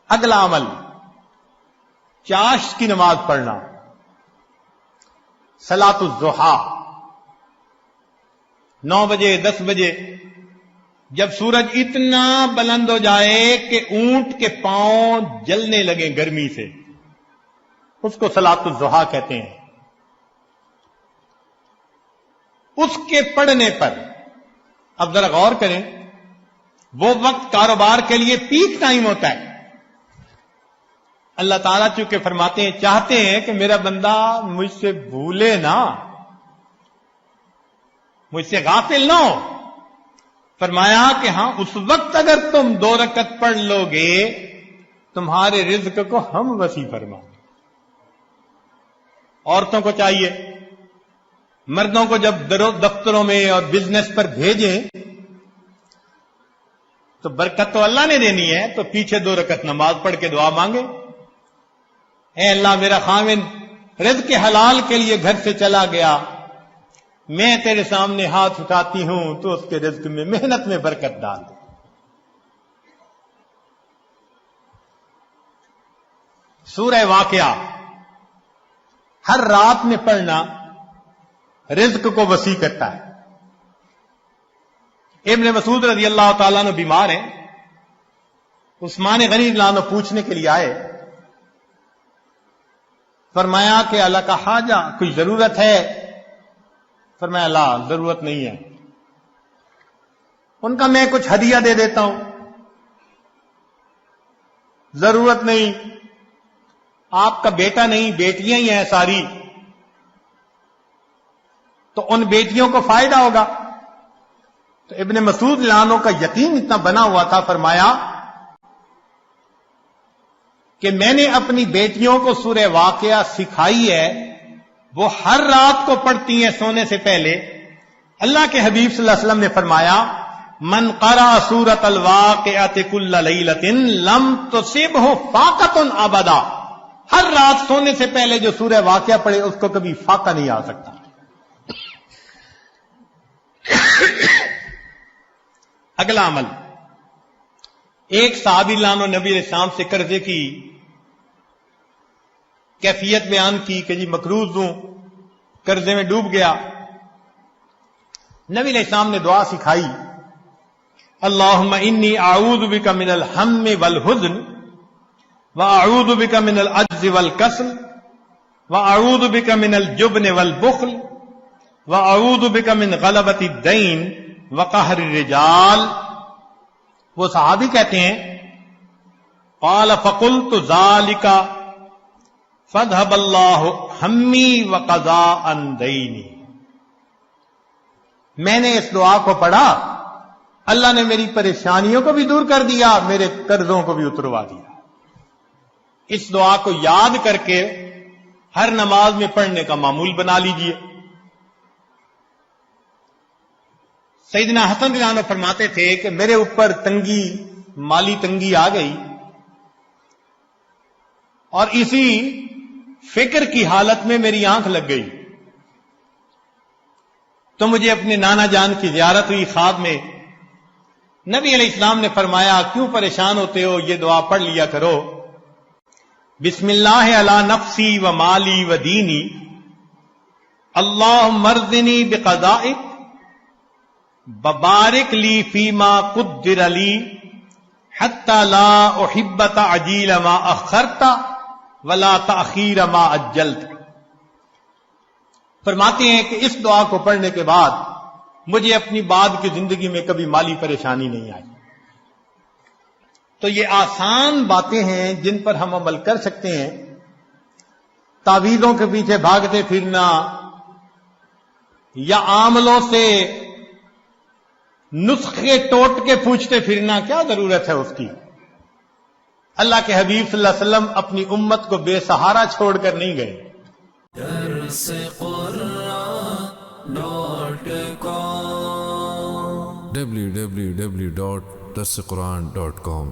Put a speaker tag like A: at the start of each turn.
A: اگلا عمل چاشت کی نماز پڑھنا، صلاۃ الضحیٰ، 9 بجے 10 بجے جب سورج اتنا بلند ہو جائے کہ اونٹ کے پاؤں جلنے لگے گرمی سے، اس کو صلاۃ الضحیٰ کہتے ہیں۔ اس کے پڑھنے پر اب ذرا غور کریں، وہ وقت کاروبار کے لیے پیک ٹائم ہوتا ہے۔ اللہ تعالیٰ چونکہ فرماتے ہیں، چاہتے ہیں کہ میرا بندہ مجھ سے بھولے نہ، مجھ سے غافل نہ ہو، فرمایا کہ ہاں اس وقت اگر تم 2 رکعت پڑھ لو گے تمہارے رزق کو ہم وسیع فرمائیں گے۔ عورتوں کو چاہیے مردوں کو جب دفتروں میں اور بزنس پر بھیجیں تو برکت تو اللہ نے دینی ہے، تو پیچھے 2 رکعت نماز پڑھ کے دعا مانگے، اے اللہ میرا خاوند رزق حلال کے لیے گھر سے چلا گیا، میں تیرے سامنے ہاتھ اٹھاتی ہوں تو اس کے رزق میں محنت میں برکت ڈال دے۔ سورہ واقعہ ہر رات میں پڑھنا رزق کو وسیع کرتا ہے۔ ابن مسعود رضی اللہ تعالیٰ عنہ بیمار ہیں، عثمان غنی رضی اللہ عنہ پوچھنے کے لیے آئے، فرمایا کہ اللہ کا حاجہ کوئی ضرورت ہے؟ فرمایا لا، ضرورت نہیں ہے۔ ان کا میں کچھ ہدیہ دے دیتا ہوں۔ ضرورت نہیں، آپ کا بیٹا نہیں بیٹیاں ہی ہیں ساری، تو ان بیٹیوں کو فائدہ ہوگا۔ تو ابن مسعود لانوں کا یقین اتنا بنا ہوا تھا، فرمایا کہ میں نے اپنی بیٹیوں کو سورہ واقعہ سکھائی ہے، وہ ہر رات کو پڑھتی ہیں سونے سے پہلے۔ اللہ کے حبیب صلی اللہ علیہ وسلم نے فرمایا من قرأ سورۃ الواقعۃ کل لیلۃ لم تصبہ فاقۃ ابدا، ہر رات سونے سے پہلے جو سورہ واقعہ پڑھے اس کو کبھی فاقہ نہیں آ سکتا۔ اگلا عمل، ایک صحابی لانو نبی علیہ السلام سے قرضے کی کیفیت بیان کی کہ جی مقروض ہوں، قرضے میں ڈوب گیا۔ نبی علیہ السلام نے دعا سکھائی، اللہم انی اعوذ بک من الہم والحزن واعوذ بک من العجز والکسل واعوذ بک من الجبن والبخل واعوذ بک من غلبۃ الدین وقہر الرجال۔ وہ صحابی کہتے ہیں قال فقلت ذالک فذهب اللہ ہمی وقضا عن دینی، میں نے اس دعا کو پڑھا، اللہ نے میری پریشانیوں کو بھی دور کر دیا، میرے قرضوں کو بھی اتروا دیا۔ اس دعا کو یاد کر کے ہر نماز میں پڑھنے کا معمول بنا لیجئے۔ سیدنا حسن رضی اللہ عنہ فرماتے تھے کہ میرے اوپر تنگی، مالی تنگی آ گئی، اور اسی فکر کی حالت میں میری آنکھ لگ گئی، تو مجھے اپنے نانا جان کی زیارت ہوئی خواب میں۔ نبی علیہ السلام نے فرمایا کیوں پریشان ہوتے ہو، یہ دعا پڑھ لیا کرو، بسم اللہ علی نفسی و مالی و دینی، اللہم ارزنی بقضائک ببارک لی فیما قدر لی حتی لا احب تعجیل ما اخرت ولا تأخیر ما عجلت۔ فرماتے ہیں کہ اس دعا کو پڑھنے کے بعد مجھے اپنی بعد کی زندگی میں کبھی مالی پریشانی نہیں آئی۔ تو یہ آسان باتیں ہیں جن پر ہم عمل کر سکتے ہیں۔ تعویذوں کے پیچھے بھاگتے پھرنا یا عاملوں سے نسخے ٹوٹ کے پوچھتے پھرنا کیا ضرورت ہے اس کی؟ اللہ کے حبیب صلی اللہ علیہ وسلم اپنی امت کو بے سہارا چھوڑ کر نہیں گئے۔
B: www.darsequran.com